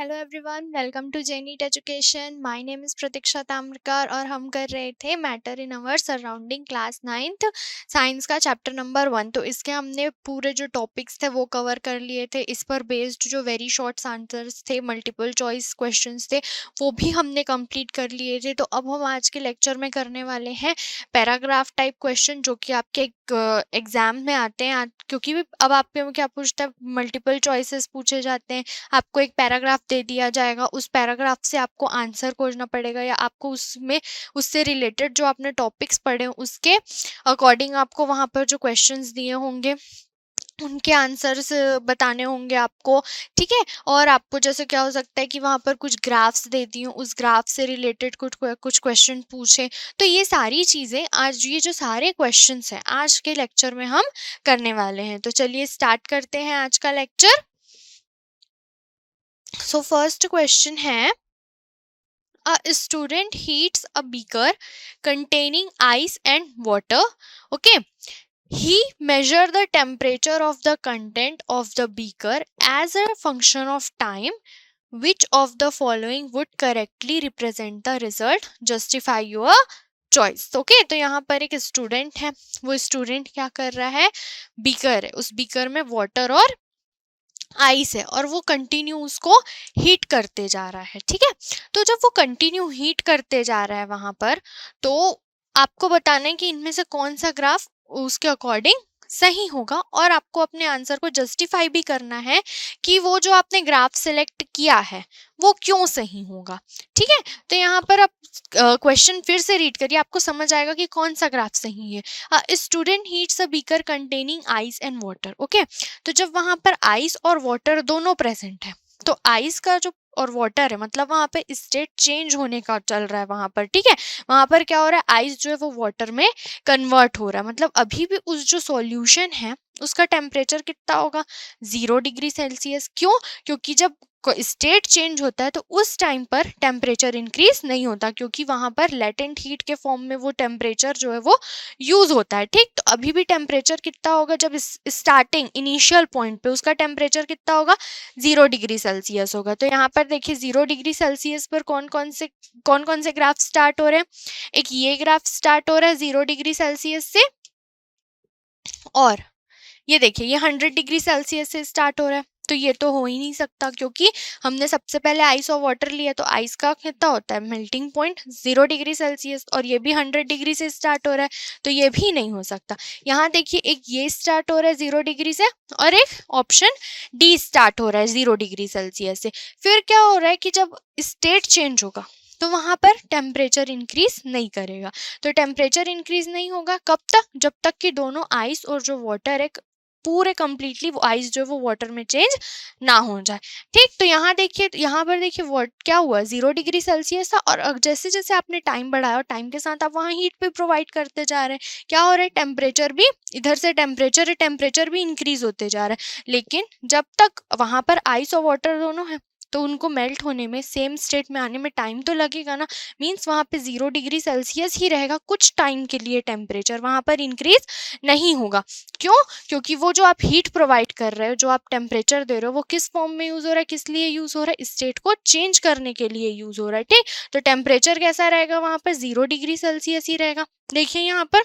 Hello everyone, welcome to जेनीट education. My name is Pratiksha Tamrakar और हम कर रहे थे matter in our surrounding class 9th science का चैप्टर नंबर 1। तो इसके हमने पूरे जो टॉपिक्स थे वो कवर कर लिए थे। इस पर बेस्ड जो वेरी शॉर्ट आंसर्स थे, मल्टीपल चॉइस क्वेश्चंस थे, वो भी हमने कंप्लीट कर लिए थे। तो अब हम आज के लेक्चर में करने वाले हैं पैराग्राफ टाइप क्वेश्चन, जो कि आपके एग्जाम में आते हैं। क्योंकि अब आपके क्या पूछता है, मल्टीपल चॉइसेस पूछे जाते हैं। आपको एक पैराग्राफ दे दिया जाएगा, उस पैराग्राफ से आपको आंसर खोजना पड़ेगा, या आपको उसमें उससे रिलेटेड जो आपने टॉपिक्स पढ़े उसके अकॉर्डिंग आपको वहां पर जो क्वेश्चंस दिए होंगे उनके आंसर्स बताने होंगे आपको। ठीक है। और आपको जैसे क्या हो सकता है कि वहां पर कुछ ग्राफ्स दे दी हूँ, उस ग्राफ से रिलेटेड कुछ क्वेश्चन पूछे। तो ये सारी चीजें आज, ये जो सारे क्वेश्चंस हैं आज के लेक्चर में हम करने वाले हैं। तो चलिए स्टार्ट करते हैं आज का लेक्चर। सो फर्स्ट क्वेश्चन है, a student heats a beaker containing ice and water. Okay, he measured the temperature of the content of the beaker as a function of time. Which of the following would correctly represent the result? Justify your choice. Okay, तो यहाँ पर एक student है, वो student क्या कर रहा है, बीकर है, उस बीकर में वाटर और आइस है और वो कंटिन्यू उसको हीट करते जा रहा है। ठीक है। तो जब वो कंटिन्यू हीट करते जा रहा है वहां पर, तो आपको बताना है कि इनमें से कौन सा ग्राफ उसके अकॉर्डिंग सही होगा, और आपको अपने आंसर को जस्टिफाई भी करना है कि वो जो आपने ग्राफ सिलेक्ट किया है वो क्यों सही होगा। ठीक है। तो यहाँ पर आप क्वेश्चन फिर से रीड करिए, आपको समझ आएगा कि कौन सा ग्राफ सही है। Student heats a beaker containing ice and water. Okay, तो जब वहां पर आइस और वाटर दोनों प्रेजेंट है, तो आइस का जो और वाटर है, मतलब वहां पे स्टेट चेंज होने का चल रहा है वहां पर। ठीक है। वहां पर क्या हो रहा है, आइस जो है वो वाटर में कन्वर्ट हो रहा है, मतलब अभी भी उस जो सॉल्यूशन है उसका टेम्परेचर कितना होगा, 0 डिग्री सेल्सियस। क्यों? क्योंकि जब स्टेट चेंज होता है तो उस टाइम पर टेम्परेचर इंक्रीज नहीं होता, क्योंकि वहां पर लेटेंट हीट के फॉर्म में वो टेम्परेचर जो है वो यूज होता है। ठीक, तो अभी भी टेम्परेचर कितना होगा, जब स्टार्टिंग इनिशियल पॉइंट पे उसका टेम्परेचर कितना होगा, 0 डिग्री सेल्सियस होगा। तो यहाँ पर देखिए 0 डिग्री सेल्सियस पर कौन कौन से ग्राफ स्टार्ट हो रहे हैं। एक ये ग्राफ स्टार्ट हो रहा है 0 डिग्री सेल्सियस से, और ये देखिए ये 100 डिग्री सेल्सियस से स्टार्ट हो रहा है। तो ये तो हो ही नहीं सकता, क्योंकि हमने सबसे पहले आइस और वाटर लिया, तो आइस का कितना होता है मेल्टिंग पॉइंट 0 डिग्री सेल्सियस, और ये भी 100 डिग्री से स्टार्ट हो रहा है, तो ये भी नहीं हो सकता। यहाँ देखिए एक ये स्टार्ट हो रहा है 0 डिग्री से, और एक ऑप्शन डी स्टार्ट हो रहा है 0 डिग्री सेल्सियस से। फिर क्या हो रहा है कि जब स्टेट चेंज होगा तो वहां पर टेम्परेचर इंक्रीज नहीं करेगा। तो टेम्परेचर इंक्रीज नहीं होगा कब तक, जब तक कि दोनों आइस और जो वाटर है पूरे कंप्लीटली वो आइस जो है वो वाटर में चेंज ना हो जाए। ठीक, तो यहाँ देखिए, यहाँ पर देखिए क्या हुआ, 0 डिग्री सेल्सियस था, और जैसे जैसे आपने टाइम बढ़ाया और टाइम के साथ आप वहाँ हीट भी प्रोवाइड करते जा रहे हैं, क्या हो रहा है, टेम्परेचर भी इधर से टेम्परेचर भी इंक्रीज होते जा रहा है। लेकिन जब तक वहां पर आइस और वाटर दोनों है तो उनको मेल्ट होने में, सेम स्टेट में आने में टाइम तो लगेगा ना। मीन्स वहां पे 0 डिग्री सेल्सियस ही रहेगा कुछ टाइम के लिए, टेम्परेचर वहां पर इंक्रीज नहीं होगा। क्यों? क्योंकि वो जो आप हीट प्रोवाइड कर रहे हो, जो आप टेम्परेचर दे रहे हो, वो किस फॉर्म में यूज हो रहा है, किस लिए यूज हो रहा है, स्टेट को चेंज करने के लिए यूज हो रहा है। ठीक, तो टेम्परेचर कैसा रहेगा वहां पर, 0 डिग्री सेल्सियस ही रहेगा। देखिए यहाँ पर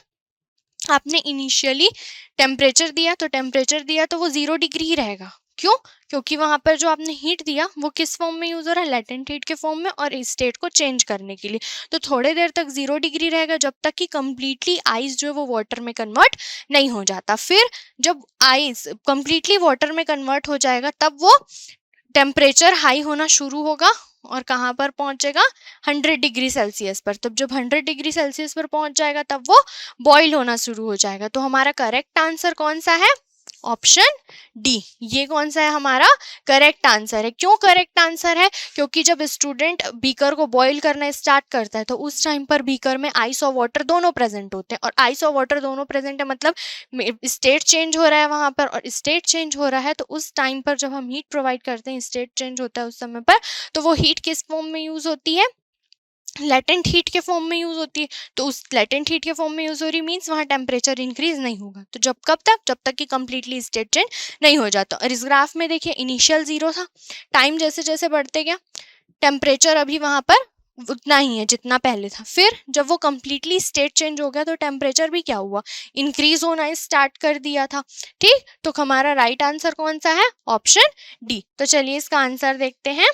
आपने इनिशियली टेम्परेचर दिया, तो टेम्परेचर दिया तो वो 0 डिग्री ही रहेगा। क्यों? क्योंकि वहां पर जो आपने हीट दिया वो किस फॉर्म में यूज हो रहा है, लेटेंट हीट के फॉर्म में, और स्टेट को चेंज करने के लिए। तो थोड़े देर तक 0 डिग्री रहेगा, जब तक कि कंप्लीटली आइस जो है वो वाटर में कन्वर्ट नहीं हो जाता। फिर जब आइस कंप्लीटली वाटर में कन्वर्ट हो जाएगा, तब वो टेम्परेचर हाई होना शुरू होगा, और कहाँ पर पहुंचेगा, 100 डिग्री सेल्सियस पर। तब जब 100 डिग्री सेल्सियस पर पहुंच जाएगा तब वो बॉईल होना शुरू हो जाएगा। तो हमारा करेक्ट आंसर कौन सा है, ऑप्शन डी। ये कौन सा है हमारा करेक्ट आंसर है। क्यों करेक्ट आंसर है? क्योंकि जब स्टूडेंट बीकर को बॉईल करना स्टार्ट करता है तो उस टाइम पर बीकर में आइस और वाटर दोनों प्रेजेंट होते हैं, और आइस और वाटर दोनों प्रेजेंट है, मतलब स्टेट चेंज हो रहा है वहां पर, और स्टेट चेंज हो रहा है तो उस टाइम पर जब हम हीट प्रोवाइड करते हैं, स्टेट चेंज होता है उस समय पर, तो वो हीट किस फॉर्म में यूज होती है, लेटेंट हीट के फॉर्म में यूज होती है, तो उस लेटेंट हीट के फॉर्म में यूज हो रही मीन्स वहाँ टेम्परेचर इंक्रीज नहीं होगा। तो जब कब तक, जब तक कि कंप्लीटली स्टेट चेंज नहीं हो जाता। और इस ग्राफ में देखिए इनिशियल 0 था, टाइम जैसे जैसे बढ़ते गया टेम्परेचर अभी वहाँ पर उतना ही है जितना पहले था। फिर जब वो कंप्लीटली स्टेट चेंज हो गया तो टेम्परेचर भी क्या हुआ, इंक्रीज होना स्टार्ट कर दिया था। ठीक, तो हमारा राइट आंसर कौन सा है, ऑप्शन डी। तो चलिए इसका आंसर देखते हैं,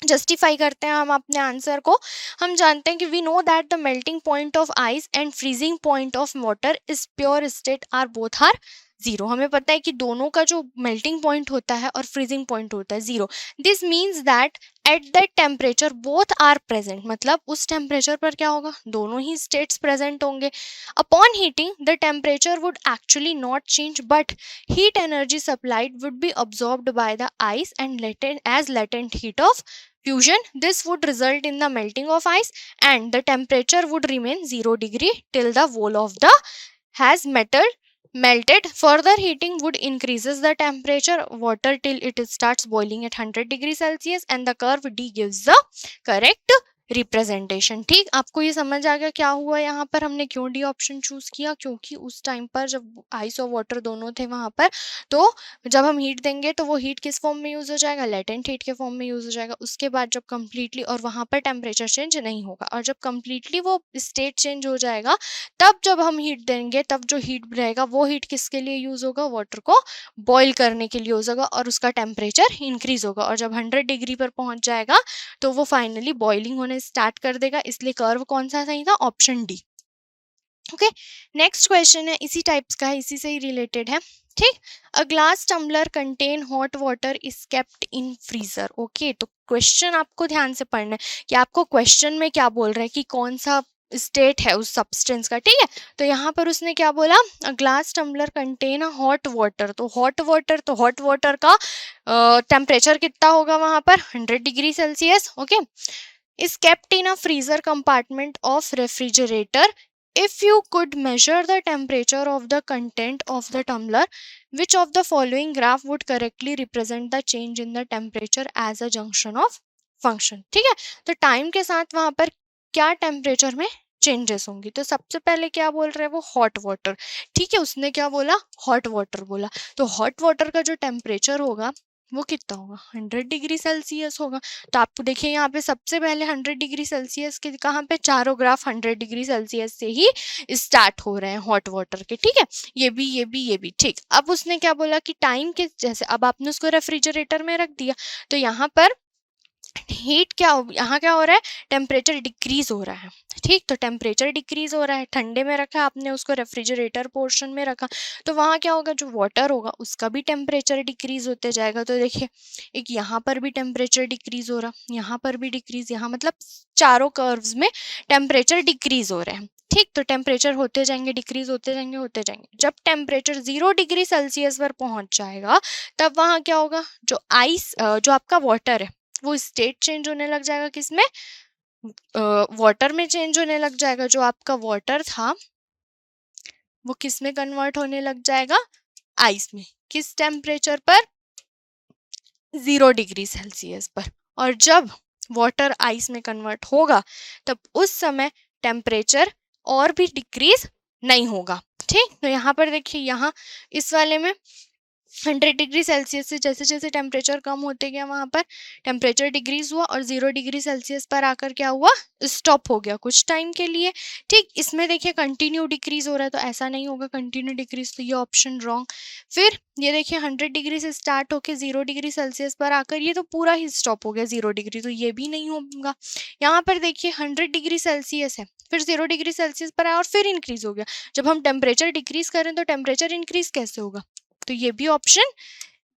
जस्टिफाई करते हैं हम अपने आंसर को। हम जानते हैं कि we know that the melting point of ice and freezing point of water is pure state are both are zero. हमें पता है कि दोनों का जो मेल्टिंग पॉइंट होता है और फ्रीजिंग पॉइंट होता है zero. This means that at that temperature both are present, मतलब उस टेम्परेचर पर क्या होगा, दोनों ही स्टेट्स प्रेजेंट होंगे। Upon heating the temperature would actually not change but heat energy supplied would be absorbed by the ice and latent heat of fusion. This would result in the melting of ice and the temperature would remain 0 degree till the wall of the has melted. Further heating would increases the temperature water till it starts boiling at 100 degree Celsius and the curve D gives the correct representation. ठीक, आपको ये समझ आ गया क्या हुआ यहाँ पर, हमने क्यों डी ऑप्शन चूज किया, क्योंकि उस टाइम पर जब आइस और वाटर दोनों थे वहां पर, तो जब हम हीट देंगे तो वो हीट किस फॉर्म में यूज हो जाएगा, लेटेंट हीट के फॉर्म में यूज हो जाएगा। उसके बाद जब कंप्लीटली, और वहां पर टेम्परेचर चेंज नहीं होगा, और जब कंप्लीटली वो स्टेट चेंज हो जाएगा तब जब हम हीट देंगे तब जो हीट रहेगा वो हीट किसके लिए यूज होगा, वाटर को बॉईल करने के लिए यूज होगा और उसका टेम्परेचर इंक्रीज होगा। और जब 100 डिग्री पर पहुंच जाएगा तो वो फाइनली बॉइलिंग होने स्टार्ट कर देगा। इसलिए कर्व कौन सा सही था, option D. Okay, next question है इसी टाइप्स का है, इसी से ही रिलेटेड है। ठीक, a glass tumbler contain hot water is kept in freezer. Okay, तो क्वेश्चन आपको ध्यान से पढ़ना है कि आपको क्वेश्चन में क्या बोल रहा है कि कौन सा स्टेट है उस सब्सटेंस का। ठीक है, तो यहाँ पर उसने क्या बोला, a glass tumbler contain hot water. तो हॉट वाटर का टेम्परेचर कितना होगा वहां पर, 100 degree Celsius. Okay, is kept in a freezer compartment of refrigerator. If you could measure the temperature of the content of the tumbler, which of the following graph would correctly represent the change in the temperature as a junction of function? ठीक है, तो time के साथ वहां पर क्या temperature में changes होंगी। तो सबसे पहले क्या बोल रहे हैं वो हॉट वाटर। ठीक है, उसने क्या बोला, हॉट वाटर बोला। तो हॉट वाटर का जो टेम्परेचर होगा वो कितना होगा, 100 डिग्री सेल्सियस होगा। तो आपको देखिए यहाँ पे सबसे पहले 100 डिग्री सेल्सियस के कहाँ पे, चारों ग्राफ 100 डिग्री सेल्सियस से ही स्टार्ट हो रहे हैं हॉट वाटर के। ठीक है, ये भी ये भी ये भी। ठीक, अब उसने क्या बोला कि टाइम के जैसे, अब आपने उसको रेफ्रिजरेटर में रख दिया तो यहाँ पर हीट क्या हो, यहाँ क्या हो रहा है, टेम्परेचर डिक्रीज हो रहा है। ठीक, तो टेम्परेचर डिक्रीज हो रहा है, ठंडे में रखा आपने उसको, रेफ्रिजरेटर पोर्शन में रखा, तो वहाँ क्या होगा, जो वाटर होगा उसका भी टेम्परेचर डिक्रीज होते जाएगा। तो देखिए एक यहाँ पर भी टेम्परेचर डिक्रीज हो रहा, यहाँ पर भी डिक्रीज, यहाँ मतलब चारों कर्व्स में टेम्परेचर डिक्रीज हो रहे हैं। ठीक, तो टेम्परेचर होते जाएंगे, डिक्रीज होते जाएंगे होते जाएंगे। जब टेम्परेचर 0 डिग्री सेल्सियस पर पहुंच जाएगा तब वहाँ क्या होगा, जो आइस जो आपका वाटर है वो स्टेट चेंज होने लग जाएगा, किसमें, वाटर में चेंज होने लग जाएगा। जो आपका वाटर था वो किस में कन्वर्ट होने लग जाएगा, आइस में। किस टेम्परेचर पर, 0 डिग्री सेल्सियस पर। और जब वाटर आइस में कन्वर्ट होगा तब उस समय टेम्परेचर और भी डिक्रीज नहीं होगा। ठीक, तो यहाँ पर देखिए, यहाँ इस वाले में 100 डिग्री सेल्सियस से जैसे जैसे टेम्परेचर कम होते गया वहां पर टेम्परेचर डिक्रीज हुआ और 0 डिग्री सेल्सियस पर आकर क्या हुआ, स्टॉप हो गया कुछ टाइम के लिए। ठीक, इसमें देखिए कंटिन्यू डिक्रीज हो रहा है, तो ऐसा नहीं होगा कंटिन्यू डिक्रीज, तो ये ऑप्शन रॉन्ग। फिर ये देखिए 100 डिग्री से स्टार्ट होकर 0 डिग्री सेल्सियस पर आकर ये तो पूरा ही स्टॉप हो गया 0 डिग्री, तो ये भी नहीं होगा। यहाँ पर देखिए 100 डिग्री सेल्सियस है, फिर 0 डिग्री सेल्सियस पर आया और फिर इंक्रीज हो गया। जब हम टेम्परेचर डिक्रीज करें तो टेम्परेचर इंक्रीज कैसे होगा, तो ये भी ऑप्शन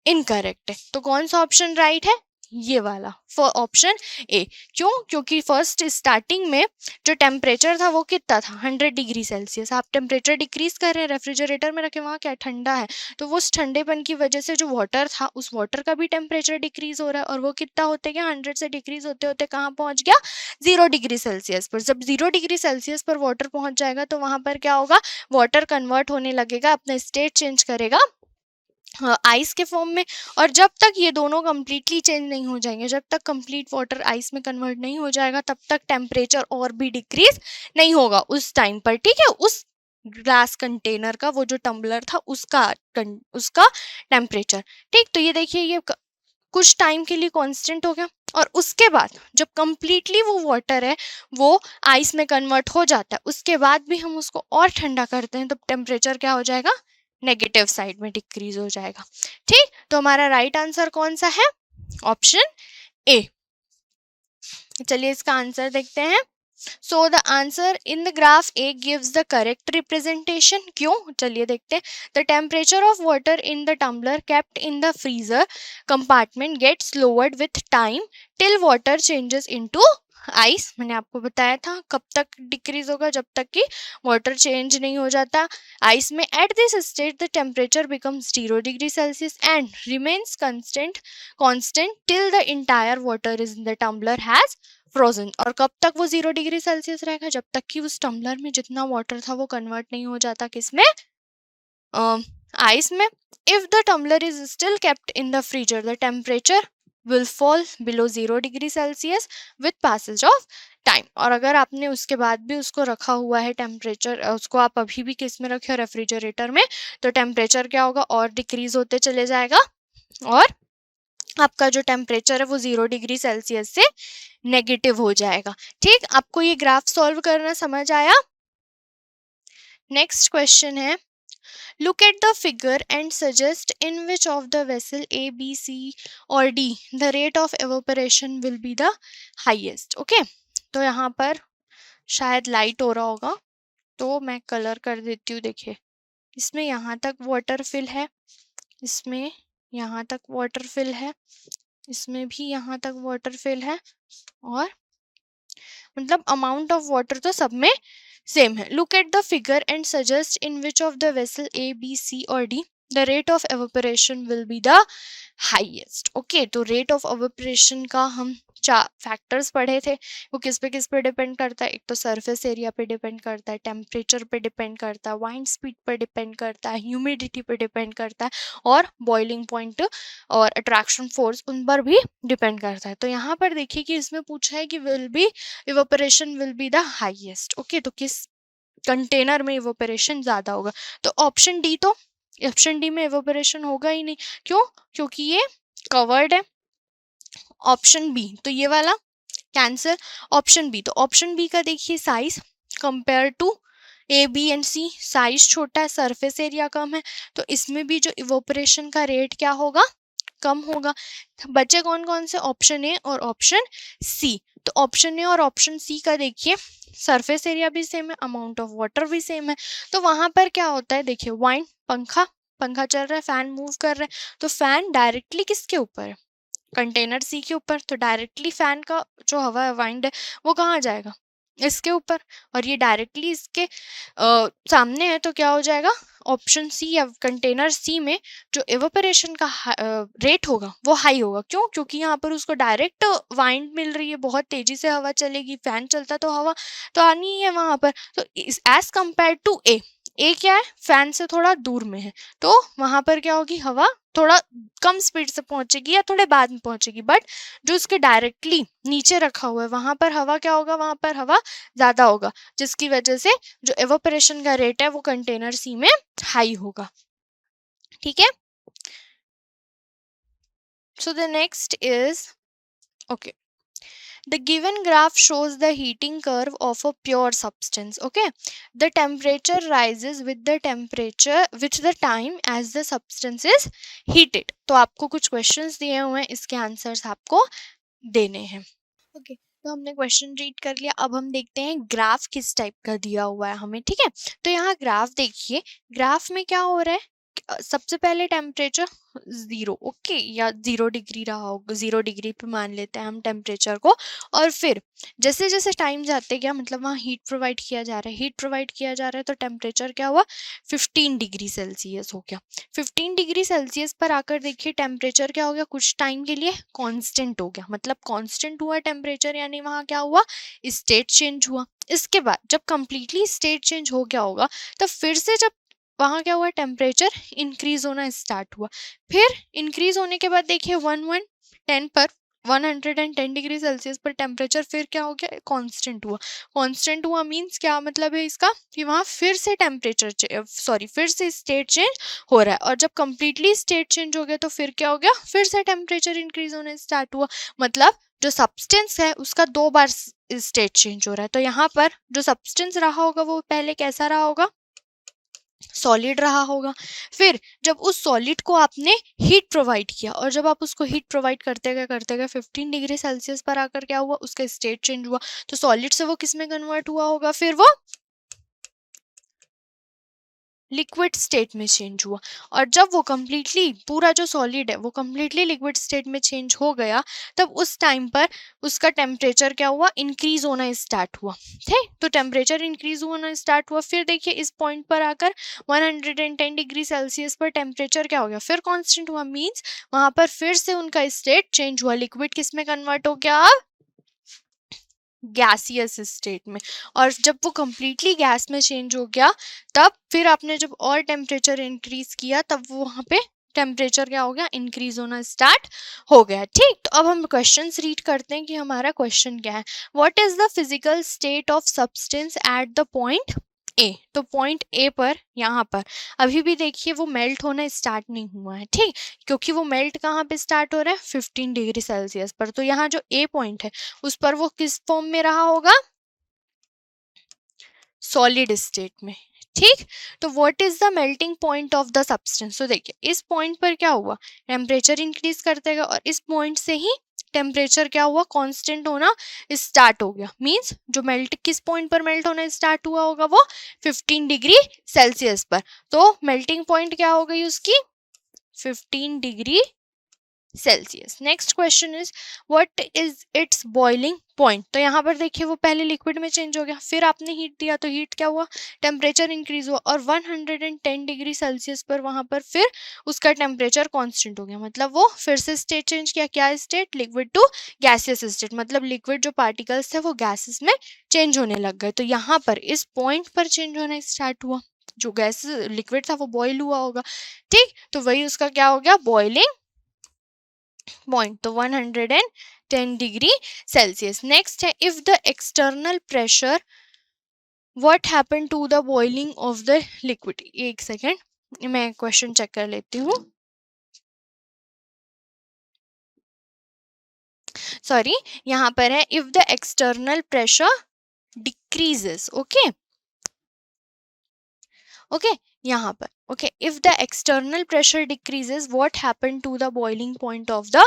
इनकरेक्ट है। तो कौन सा ऑप्शन राइट है, ये वाला ऑप्शन ए। क्यों, क्योंकि फर्स्ट स्टार्टिंग में जो टेम्परेचर था वो कितना था, 100 डिग्री सेल्सियस। आप टेम्परेचर डिक्रीज कर रहे हैं, रेफ्रिजरेटर में रखे, वहाँ क्या ठंडा है, तो वो ठंडेपन की वजह से जो वाटर था उस वाटर का भी टेम्परेचर डिक्रीज हो रहा है, और वो कितना होते गया, 100 से डिक्रीज होते होते कहाँ पहुंच गया, 0 डिग्री सेल्सियस पर। जब 0 डिग्री सेल्सियस पर वाटर पहुंच जाएगा तो वहां पर क्या होगा, वाटर कन्वर्ट होने लगेगा, अपना स्टेट चेंज करेगा आइस के फॉर्म में, और जब तक ये दोनों कंप्लीटली चेंज नहीं हो जाएंगे, जब तक कंप्लीट वाटर आइस में कन्वर्ट नहीं हो जाएगा, तब तक टेम्परेचर और भी डिक्रीज नहीं होगा उस टाइम पर, ठीक है। उस ग्लास कंटेनर का, वो जो टम्बलर था उसका उसका टेम्परेचर, ठीक। तो ये देखिए, ये कुछ टाइम के लिए कांस्टेंट हो गया, और उसके बाद जब कंप्लीटली वो वाटर है वो आइस में कन्वर्ट हो जाता है, उसके बाद भी हम उसको और ठंडा करते हैं, तो टेम्परेचर क्या हो जाएगा, नेगेटिव साइड में डिक्रीज हो जाएगा, ठीक। तो हमारा राइट आंसर कौन सा है, ऑप्शन ए। चलिए इसका आंसर देखते हैं। So the answer in the graph A gives the correct representation. क्यों, चलिए देखते हैं। The temperature of water in the tumbler kept in the freezer compartment gets lowered with time till water changes into ice. मैंने आपको बताया था कब तक डिक्रीज होगा, जब तक कि वाटर चेंज नहीं हो जाता आइस में। At this stage the temperature becomes 0 degree Celsius and remains constant till the entire water is in the tumbler has frozen. और कब तक वो 0 डिग्री सेल्सियस रहेगा, जब तक कि उस टम्बलर में जितना वाटर था वो कन्वर्ट नहीं हो जाता किसमें, आइस में। If the tumbler is still kept in the freezer the temperature will fall below 0 degree Celsius with passage of time। और अगर आपने उसके बाद भी उसको रखा हुआ है टेम्परेचर, उसको आप अभी भी किस में रखे हो, रेफ्रिजरेटर में, तो टेम्परेचर क्या होगा, और डिक्रीज होते चले जाएगा, और आपका जो टेम्परेचर है वो 0 डिग्री सेल्सियस से नेगेटिव हो जाएगा, ठीक। आपको ये ग्राफ सॉल्व करना समझ आया। नेक्स्ट क्वेश्चन है, look at the figure and suggest in which of the vessel A, B, C or D the rate of evaporation will be the highest। okay? तो यहाँ पर शायद लाइट हो रहा होगा, तो मैं कलर कर देती हूँ। देखिए, इसमें यहाँ तक वाटर फिल है, इसमें यहाँ तक वाटर फिल है, इसमें भी यहाँ तक वाटर फिल है, और मतलब अमाउंट ऑफ वाटर तो सब में सेम है। Look at the figure and suggest in which of the vessel A, B, C और D the rate of evaporation will be the highest. Okay, तो रेट ऑफ एवोपरेशन का हम चार factors पढ़े थे। वो किस पे डिपेंड करता है, एक तो सरफेस एरिया पे डिपेंड करता है, टेम्परेचर पे डिपेंड करता है, वाइंड स्पीड पर डिपेंड करता है, ह्यूमिडिटी पे डिपेंड करता है, और बॉइलिंग पॉइंट और अट्रैक्शन फोर्स उन पर भी डिपेंड करता है। तो यहाँ पर देखिए कि इसमें पूछा है कि will be evaporation will be the highest. Okay, तो किस कंटेनर में इवेपोरेशन ज्यादा होगा, तो ऑप्शन डी, तो ऑप्शन डी में इवेपोरेशन होगा ही नहीं। क्यों, क्योंकि ये कवर्ड है। ऑप्शन बी, तो ये वाला कैंसिल। ऑप्शन बी, तो ऑप्शन बी का देखिए size compare to A, B and C, size छोटा है, सरफेस एरिया कम है, तो इसमें भी जो इवेपोरेशन का रेट क्या होगा, कम होगा। बचे कौन कौन से, ऑप्शन ए और ऑप्शन सी। तो ऑप्शन ए और ऑप्शन सी का देखिए सरफेस एरिया भी सेम है, अमाउंट ऑफ वाटर भी सेम है, तो वहां पर क्या होता है, देखिए वाइंड, पंखा पंखा चल रहा है, फैन मूव कर रहे हैं, तो फैन डायरेक्टली किसके ऊपर है, कंटेनर सी के ऊपर, तो डायरेक्टली फैन का जो हवा है, वाइंड है, वो कहाँ जाएगा, इसके ऊपर, और ये डायरेक्टली इसके सामने है, तो क्या हो जाएगा, ऑप्शन सी या कंटेनर सी में जो एवेपोरेशन का रेट होगा वो हाई होगा। क्यों, क्योंकि यहाँ पर उसको डायरेक्ट वाइंड मिल रही है, बहुत तेजी से हवा चलेगी, फैन चलता तो हवा तो आनी ही है वहां पर। तो एज कंपेयर टू ए क्या है, फैन से थोड़ा दूर में है, तो वहां पर क्या होगी, हवा थोड़ा कम स्पीड से पहुंचेगी या थोड़े बाद में पहुंचेगी, बट जो उसके डायरेक्टली नीचे रखा हुआ है वहां पर हवा क्या होगा, वहां पर हवा ज्यादा होगा, जिसकी वजह से जो एवोपरेशन का रेट है वो कंटेनर सी में हाई होगा। ठीक है, so the next is, okay, the given graph shows the heating curve of a pure substance. Okay, the temperature rises with the temperature with the time as the substance is heated। तो आपको कुछ questions दिए हुए हैं, इसके answers आपको देने हैं। ओके, तो हमने क्वेश्चन रीड कर लिया, अब हम देखते हैं ग्राफ किस टाइप का दिया हुआ है हमें। ठीक है, तो यहाँ ग्राफ देखिए, ग्राफ में क्या हो रहा है, सबसे पहले टेम्परेचर 0, ओके, या 0 डिग्री रहा होगा, 0 डिग्री पे मान लेते हैं हम टेम्परेचर को, और फिर जैसे जैसे टाइम जाते गया, मतलब वहाँ हीट प्रोवाइड किया जा रहा है, हीट प्रोवाइड किया जा रहा है, तो टेम्परेचर क्या हुआ, 15 डिग्री सेल्सियस हो गया। 15 डिग्री सेल्सियस पर आकर देखिए टेम्परेचर क्या हो गया, कुछ टाइम के लिए कांस्टेंट हो गया, मतलब कांस्टेंट हुआ टेम्परेचर, यानी वहाँ क्या हुआ, स्टेट चेंज हुआ। इसके बाद जब कंप्लीटली स्टेट चेंज हो गया होगा, तब फिर से जब वहाँ क्या हुआ, टेम्परेचर इंक्रीज होना स्टार्ट हुआ। फिर इंक्रीज होने के बाद देखिए 110 पर 110 डिग्री सेल्सियस पर टेम्परेचर फिर क्या हो गया, कांस्टेंट हुआ। कांस्टेंट हुआ मींस क्या मतलब है इसका, कि वहाँ फिर से टेम्परेचर फिर से स्टेट चेंज हो रहा है। और जब कंप्लीटली स्टेट चेंज हो गया तो फिर क्या हो गया, फिर से टेम्परेचर इंक्रीज होने स्टार्ट हुआ। मतलब जो सब्सटेंस है उसका 2 बार स्टेट चेंज हो रहा है। तो यहाँ पर जो सब्सटेंस रहा होगा वो पहले कैसा रहा होगा, सॉलिड रहा होगा। फिर जब उस सॉलिड को आपने हीट प्रोवाइड किया, और जब आप उसको हीट प्रोवाइड करते गए 15 डिग्री सेल्सियस पर आकर क्या हुआ, उसका स्टेट चेंज हुआ। तो सॉलिड से वो किस में कन्वर्ट हुआ होगा, फिर वो लिक्विड स्टेट में चेंज हुआ। और जब वो कम्प्लीटली पूरा जो सॉलिड है वो कम्प्लीटली लिक्विड स्टेट में चेंज हो गया, तब उस टाइम पर उसका टेम्परेचर क्या हुआ, इंक्रीज होना स्टार्ट हुआ। ठीक, तो टेम्परेचर इंक्रीज होना स्टार्ट हुआ। फिर देखिए इस पॉइंट पर आकर 110 डिग्री सेल्सियस पर टेम्परेचर क्या हो गया, फिर कांस्टेंट हुआ। मींस वहां पर फिर से उनका स्टेट चेंज हुआ, लिक्विड किस में कन्वर्ट हो गया, अब गैसियस स्टेट में। और जब वो कम्प्लीटली गैस में चेंज हो गया, तब फिर आपने जब और टेम्परेचर इंक्रीज किया, तब वो वहाँ पे टेम्परेचर क्या हो गया, इंक्रीज होना स्टार्ट हो गया। ठीक, तो अब हम क्वेश्चंस रीड करते हैं कि हमारा क्वेश्चन क्या है। What is the physical state of substance at the point A. तो पॉइंट ए पर यहाँ पर अभी भी देखिए वो मेल्ट होना स्टार्ट नहीं हुआ है। ठीक, क्योंकि वो मेल्ट कहाँ पे स्टार्ट हो रहा है, 15 डिग्री सेल्सियस पर। तो यहाँ जो ए पॉइंट है उस पर वो किस फॉर्म में रहा होगा, सॉलिड स्टेट में। ठीक, तो what is the melting point of the substance. तो देखिए इस पॉइंट पर क्या हुआ, टेम्परेचर इंक्रीज करते गए, और इस पॉइंट से ही टेम्परेचर क्या हुआ, कांस्टेंट होना स्टार्ट हो गया। मींस जो मेल्ट किस पॉइंट पर मेल्ट होना स्टार्ट हुआ होगा, वो 15 डिग्री सेल्सियस पर। तो मेल्टिंग पॉइंट क्या हो गई उसकी, 15 degree Celsius. Next question is what is it's boiling point. तो यहाँ पर देखिए वो पहले लिक्विड में चेंज हो गया, फिर आपने हीट दिया तो हीट क्या हुआ, टेम्परेचर इंक्रीज हुआ, और 110 डिग्री सेल्सियस पर वहां पर फिर उसका टेम्परेचर कांस्टेंट हो गया। मतलब वो फिर से स्टेट चेंज किया, क्या state, liquid to gaseous state. मतलब लिक्विड जो पार्टिकल्स थे वो गैसेस में चेंज होने लग गए। तो यहाँ पर इस पॉइंट पर चेंज होना स्टार्ट हुआ, जो गैस लिक्विड था वो बॉयल हुआ होगा। ठीक, तो वही उसका क्या हो गया, बॉइलिंग पॉइंट। तो 110 डिग्री सेल्सियस। नेक्स्ट है if the external pressure, what happen to the boiling of the liquid. एक सेकेंड मैं क्वेश्चन चेक कर लेती हूँ। सॉरी, यहाँ पर है if the external pressure decreases. Okay okay, यहाँ पर okay, if the external pressure decreases what happen to the boiling point of the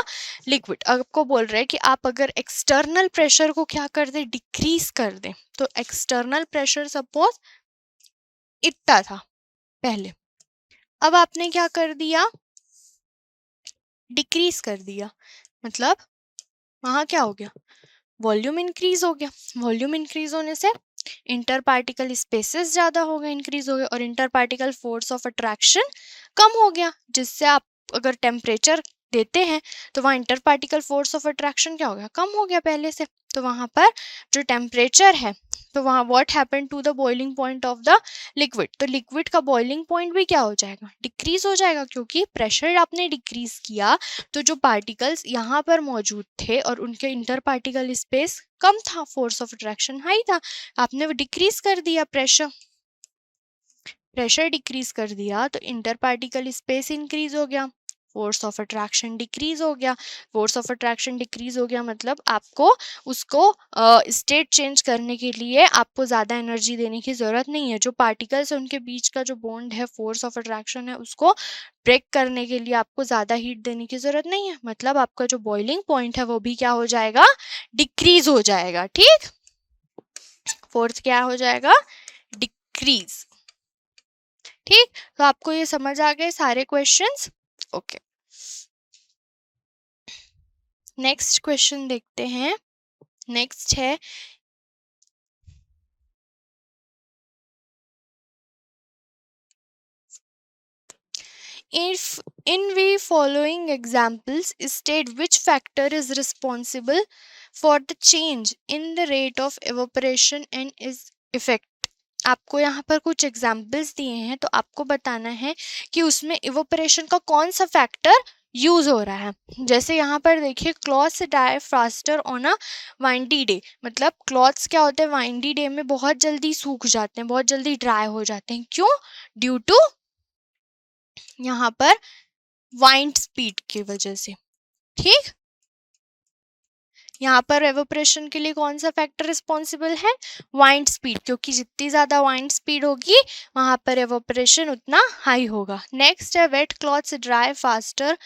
liquid. आपको बोल रहे हैं कि आप अगर एक्सटर्नल प्रेशर को क्या कर दें, डिक्रीज कर दें। तो एक्सटर्नल प्रेशर सपोज इतना था पहले, अब आपने क्या कर दिया, डिक्रीज कर दिया। मतलब वहां क्या हो गया, वॉल्यूम इंक्रीज हो गया। वॉल्यूम इंक्रीज होने से इंटर पार्टिकल स्पेसेस ज़्यादा हो गए, इंक्रीज हो गए, और inter particle force of attraction कम हो गया। जिससे आप अगर टेम्परेचर देते हैं तो वहाँ inter particle force of attraction क्या हो गया, कम हो गया पहले से। तो वहाँ पर जो टेम्परेचर है, तो वहाँ what happen to the boiling point of the liquid. तो लिक्विड का बॉइलिंग पॉइंट भी क्या हो जाएगा, डिक्रीज हो जाएगा, क्योंकि प्रेशर आपने डिक्रीज किया तो जो पार्टिकल्स यहाँ पर मौजूद थे और उनके इंटर पार्टिकल स्पेस कम था, फोर्स ऑफ अट्रैक्शन हाई था, आपने वो डिक्रीज कर दिया प्रेशर। प्रेशर डिक्रीज कर दिया तो इंटर पार्टिकल स्पेस इंक्रीज हो गया, फोर्स ऑफ अट्रैक्शन डिक्रीज हो गया। फोर्स ऑफ अट्रैक्शन डिक्रीज हो गया मतलब आपको उसको स्टेट चेंज करने के लिए आपको ज़्यादा एनर्जी देने की ज़रूरत नहीं है। जो पार्टिकल्स है उनके बीच का जो बॉन्ड है, फोर्स ऑफ अट्रैक्शन है, उसको ब्रेक करने के लिए आपको ज़्यादा हीट देने की ज़रूरत नहीं है। मतलब आपका जो बॉइलिंग पॉइंट है वो भी क्या हो जाएगा, डिक्रीज हो जाएगा। ठीक, फोर्थ क्या हो जाएगा, डिक्रीज। ठीक, तो आपको ये समझ आ गए सारे क्वेश्चंस। ओके, नेक्स्ट क्वेश्चन देखते हैं। नेक्स्ट है if in we following examples state which factor is responsible for the change in the rate of evaporation and is effect। आपको यहाँ पर कुछ एग्जाम्पल्स दिए हैं, तो आपको बताना है कि उसमें इवोपरेशन का कौन सा फैक्टर यूज हो रहा है। जैसे यहाँ पर देखिए, clothes dry faster on a windy day, मतलब क्लॉथ्स क्या होते हैं, वाइंडी डे में बहुत जल्दी सूख जाते हैं, बहुत जल्दी ड्राई हो जाते हैं। क्यों? ड्यू टू यहाँ पर वाइंड स्पीड की वजह से। ठीक, यहाँ पर एवोपरेशन के लिए कौन सा फैक्टर रिस्पॉन्सिबल है? वाइंड स्पीड, क्योंकि जितनी ज़्यादा वाइंड स्पीड होगी वहाँ पर एवोपरेशन उतना हाई होगा। नेक्स्ट है वेट क्लॉथ्स ड्राई फास्टर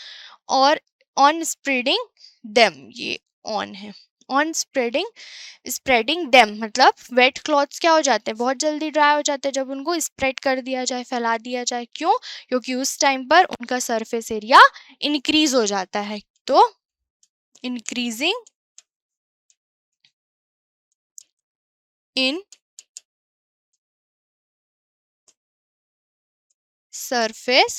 और ऑन स्प्रेडिंग देम, ये ऑन है, ऑन स्प्रेडिंग देम, मतलब वेट क्लॉथ्स क्या हो जाते हैं, बहुत जल्दी ड्राई हो जाते हैं जब उनको स्प्रेड कर दिया जाए, फैला दिया जाए। क्यों? क्योंकि उस टाइम पर उनका सरफेस एरिया इंक्रीज हो जाता है। तो increasing in surface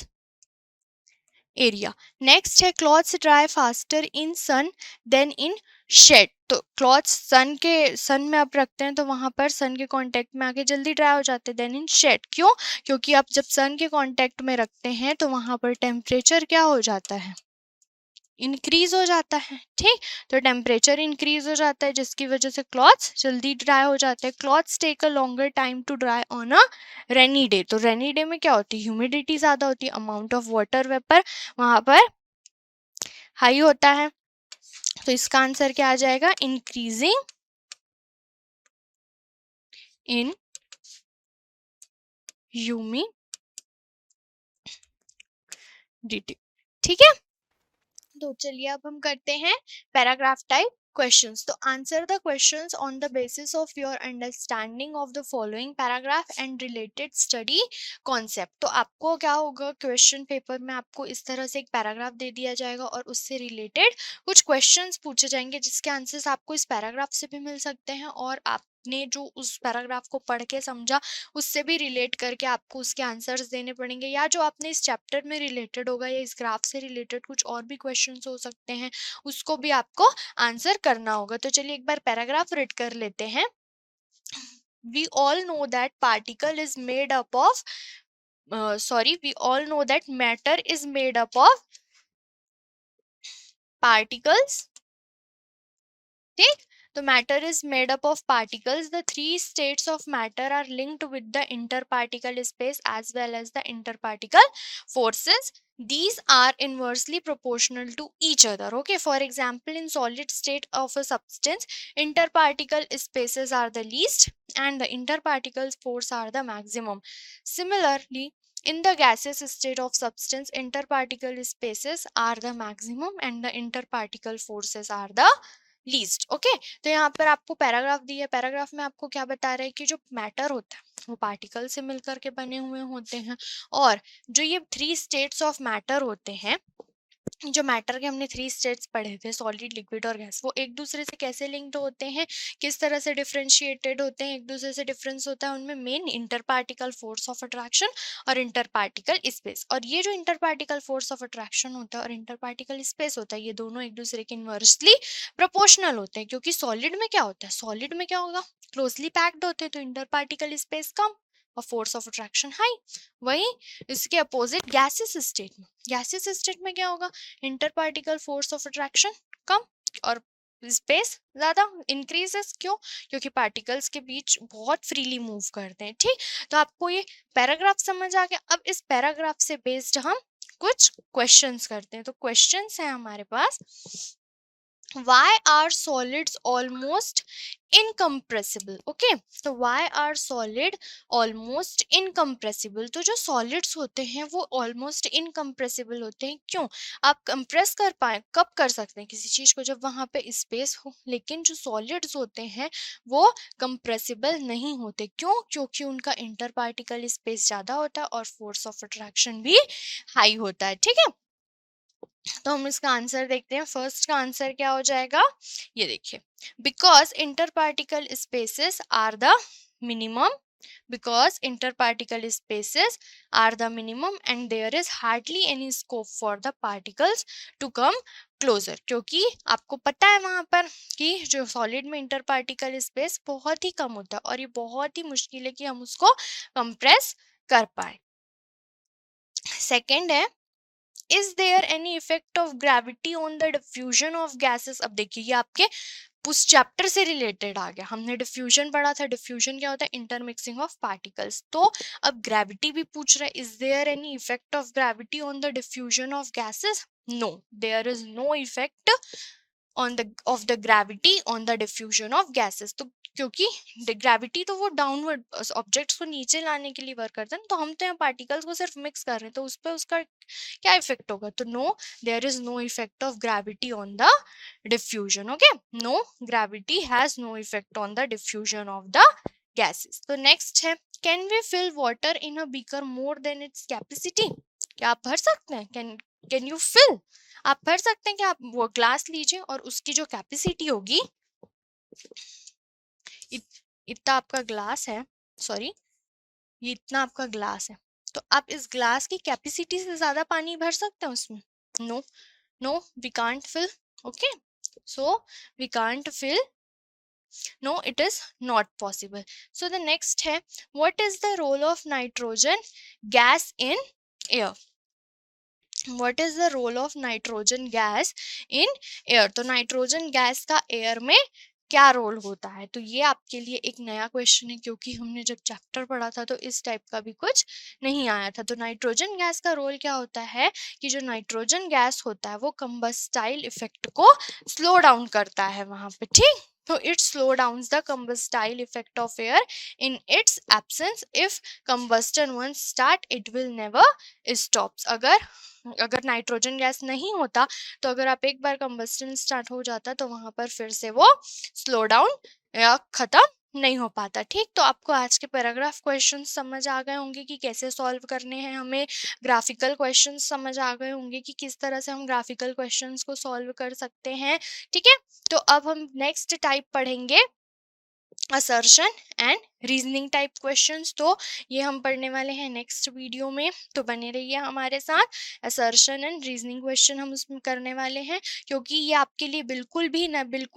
area। Next है clothes dry faster in sun than in shade. तो क्लॉथ्स सन में आप रखते हैं तो वहां पर सन के कांटेक्ट में आके जल्दी ड्राई हो जाते हैं। देन इन शेड, क्यों? क्योंकि आप जब सन के कांटेक्ट में रखते हैं तो वहां पर टेम्परेचर क्या हो जाता है, इंक्रीज हो जाता है। ठीक, तो टेम्परेचर इंक्रीज हो जाता है जिसकी वजह से क्लॉथ्स जल्दी ड्राई हो जाते हैं। Clothes take a longer time to dry on a rainy day. तो रेनी डे में क्या होती है, ह्यूमिडिटी ज़्यादा होती है, अमाउंट ऑफ वाटर वेपर वहाँ पर हाई होता है। तो इसका आंसर क्या आ जाएगा, इंक्रीजिंग इन ह्यूमिडिटी। ठीक है, तो चलिए अब हम करते हैं पैराग्राफ टाइप क्वेश्चंस। तो answer the questions on the basis of your understanding of the following paragraph and related study concept. तो आपको क्या होगा, क्वेश्चन पेपर में आपको इस तरह से एक पैराग्राफ दे दिया जाएगा और उससे रिलेटेड कुछ क्वेश्चंस पूछे जाएंगे जिसके आंसर्स आपको इस पैराग्राफ से भी मिल सकते हैं और आपने जो उस पैराग्राफ को पढ़ के समझा उससे भी रिलेट करके आपको उसके आंसर्स देने पड़ेंगे, या जो आपने इस चैप्टर में रिलेटेड होगा या इस ग्राफ से रिलेटेड कुछ और भी क्वेश्चंस हो सकते हैं, उसको भी आपको आंसर करना होगा। तो चलिए एक बार पैराग्राफ रीड कर लेते हैं। We all know that particle is made up of we all know that matter is made up of particles। ठीक, तो matter is made up of particles। The three states of matter are linked with the interparticle space as well as the interparticle forces। These are inversely proportional to each other। Okay, for example, in solid state of a substance, interparticle spaces are the least and the interparticle force are the maximum। Similarly, in the gaseous state of substance, interparticle spaces are the maximum and the interparticle forces are the least. Okay, तो यहाँ पर आपको paragraph दी है, paragraph में आपको क्या बता रहे हैं कि जो मैटर होता है वो पार्टिकल से मिलकर के बने हुए होते हैं और जो ये थ्री स्टेट्स ऑफ मैटर होते हैं, जो मैटर के हमने थ्री स्टेट्स पढ़े थे, सॉलिड, लिक्विड और गैस, वो एक दूसरे से कैसे लिंक्ड होते हैं, किस तरह से डिफरेंशिएटेड होते हैं, एक दूसरे से डिफरेंस होता है उनमें main inter particle force of attraction और इंटर पार्टिकल स्पेस। और ये जो inter particle force of attraction होता है और इंटर पार्टिकल स्पेस होता है, ये दोनों एक दूसरे के इनवर्सली प्रोपोर्शनल होते हैं। क्योंकि सॉलिड में क्या होता है, सॉलिड में क्या होगा, क्लोजली पैक्ड होते हैं तो इंटर पार्टिकल स्पेस कम और फोर्स ऑफ अट्रैक्शन हाई। वही इसके अपोजिट गैसेस स्टेट में, गैसेस स्टेट में क्या होगा, inter particle force of attraction कम और स्पेस ज्यादा इंक्रीजेस। क्यों? क्योंकि पार्टिकल्स के बीच बहुत फ्रीली मूव करते हैं। ठीक, तो आपको ये पैराग्राफ समझ आ गया। अब इस पैराग्राफ से बेस्ड हम कुछ क्वेश्चंस करते हैं। तो क्वेश्चंस हैं हमारे पास, why are solids almost incompressible? Okay, तो why are solid almost incompressible? तो जो solids होते हैं वो almost incompressible होते हैं। क्यों? आप कंप्रेस कर पाए कब कर सकते हैं किसी चीज को, जब वहां पे स्पेस हो, लेकिन जो solids होते हैं वो कंप्रेसिबल नहीं होते। क्यों? क्योंकि उनका इंटर पार्टिकल स्पेस ज्यादा होता है और फोर्स ऑफ अट्रैक्शन भी हाई होता है। ठीक है, तो हम इसका आंसर देखते हैं। फर्स्ट का आंसर क्या हो जाएगा, ये देखिए, because interparticle spaces are the minimum because interparticle spaces are the minimum and there is hardly any scope for the particles to come closer, क्योंकि आपको पता है वहां पर कि जो सॉलिड में इंटरपार्टिकल स्पेस बहुत ही कम होता है और ये बहुत ही मुश्किल है कि हम उसको कंप्रेस कर पाए। सेकेंड है, is there any effect of gravity on the diffusion of gases. अब देखिए ये आपके उस चैप्टर से रिलेटेड आ गया, हमने डिफ्यूजन पढ़ा था। डिफ्यूजन क्या होता है? Intermixing of particles. तो अब ग्रेविटी भी पूछ रहा है, is there any effect of gravity on the diffusion of gases? No, there is no effect on the of the gravity on the diffusion of gases. तो क्योंकि ग्रेविटी तो वो डाउनवर्ड ऑब्जेक्ट्स को नीचे लाने के लिए वर्क करता है, तो हम तो यहाँ पार्टिकल्स को सिर्फ मिक्स कर रहे हैं, तो उस पर उसका क्या इफेक्ट होगा? तो no, there is no effect of gravity on the diffusion. Okay, no, gravity has no effect on the diffusion of the gases. तो next है, can we fill water in a beaker more than its capacity? क्या आप भर सकते हैं? can you fill? आप भर सकते हैं कि आप वो ग्लास लीजिए और उसकी जो कैपेसिटी होगी, इतना आपका ग्लास है, सॉरी ये इतना आपका ग्लास है, तो आप इस ग्लास की कैपेसिटी से ज्यादा पानी भर सकते हैं उसमें? No, no, we can't fill. Okay, so we can't fill, no, it is not possible. So the next है, what is the role of nitrogen gas in air? What is the role of nitrogen gas in air? तो nitrogen gas का air में क्या role होता है? तो ये आपके लिए एक नया क्वेश्चन है, क्योंकि हमने जब चैप्टर पढ़ा था तो इस टाइप का भी कुछ नहीं आया था। तो नाइट्रोजन गैस का रोल क्या होता है कि जो नाइट्रोजन गैस होता है वो कंबस्टाइल इफेक्ट को स्लो डाउन करता है वहां पे, ठीक। तो it slow down the combustible effect of air in its absence. If combustion once start it will never stops. अगर नाइट्रोजन गैस नहीं होता तो अगर आप एक बार कंबस्टन स्टार्ट हो जाता तो वहां पर फिर से वो स्लो डाउन या खत्म नहीं हो पाता, ठीक। तो आपको आज के पैराग्राफ क्वेश्चन समझ आ गए होंगे कि कैसे सॉल्व करने हैं हमें। ग्राफिकल क्वेश्चन समझ आ गए होंगे कि किस तरह से हम ग्राफिकल क्वेश्चंस को सॉल्व कर सकते हैं, ठीक है। तो अब हम नेक्स्ट टाइप पढ़ेंगे assertion and reasoning type questions. तो ये हम पढ़ने वाले हैं नेक्स्ट वीडियो में, तो बने रहिए हमारे साथ। असर्शन एंड रीजनिंग क्वेश्चन हम उसमें करने वाले हैं, क्योंकि ये आपके लिए बिल्कुल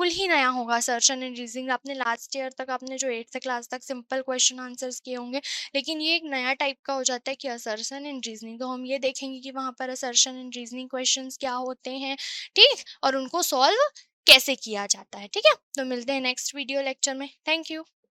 ही नया होगा। असर्शन एंड रीजनिंग आपने लास्ट ईयर तक, आपने जो 8th क्लास तक सिंपल क्वेश्चन आंसर्स किए होंगे, लेकिन ये एक नया टाइप का हो जाता है कि असर्शन एंड रीजनिंग। तो हम ये देखेंगे कि वहाँ पर असर्शन एंड रीजनिंग क्वेश्चन क्या होते हैं, ठीक, और उनको सॉल्व कैसे किया जाता है, ठीक है। तो मिलते हैं नेक्स्ट वीडियो लेक्चर में। Thank you.